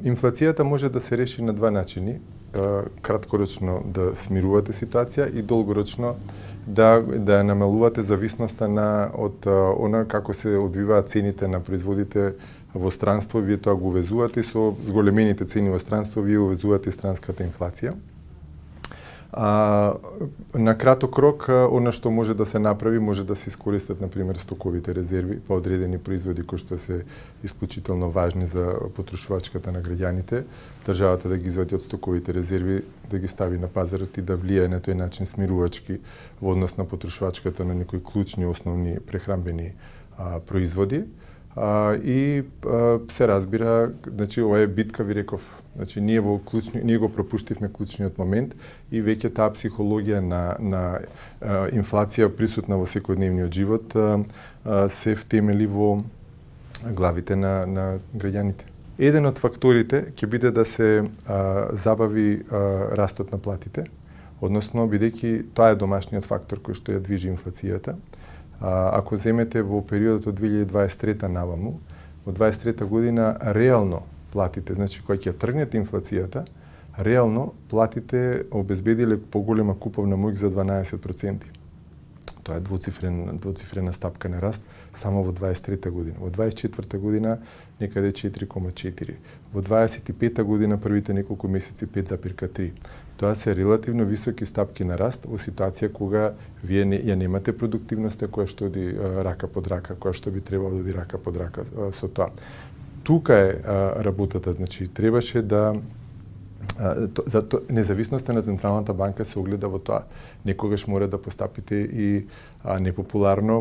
Инфлацијата може да се реши на два начини. Краткорочно да смирувате ситуација и долгорочно да ја намалувате зависноста од она како се одвиваат цените на производите во странство. Вие тоа го увезувате со зголемените цени во странство, вие увезувате странската инфлација. На краток рок, она што може да се направи, може да се искористат, например, стоковите резерви по одредени производи кои што се исклучително важни за потрошувачката на граѓаните. Државата да ги извади од стоковите резерви, да ги стави на пазарот и да влијае на тој начин смирувачки во однос на потрошувачката на некои клучни основни прехранбени производи. И се разбира, значи ова е битка, ви реков, значи ние го пропуштивме клучниот момент и веќе таа психологија на инфлација присутна во секојдневниот живот се втемели во главите на граѓаните. Еден од факторите ќе биде да се забави растот на платите, односно бидејќи тоа е домашниот фактор кој што ја движи инфлацијата. Ако земете во периодот од 2023 наваму, во 2023 година реално платите, значи кога ќе тргнете инфлацијата, реално платите обезбедиле поголема куповна моќ за 12%. Тоа е двуцифрена стапка на раст само во 23 година. Во 24 година некаде 4,4. Во 25 година првите неколку месеци 5,3. Тоа се релативно високи стапки на раст во ситуација кога вие ја немате продуктивноста која што оди рака под рака, која што би требало да оди рака под рака со тоа. Тука е работата, значи требаше да независноста на Централната банка се огледа во тоа. Некогаш мора да постапите и непопуларно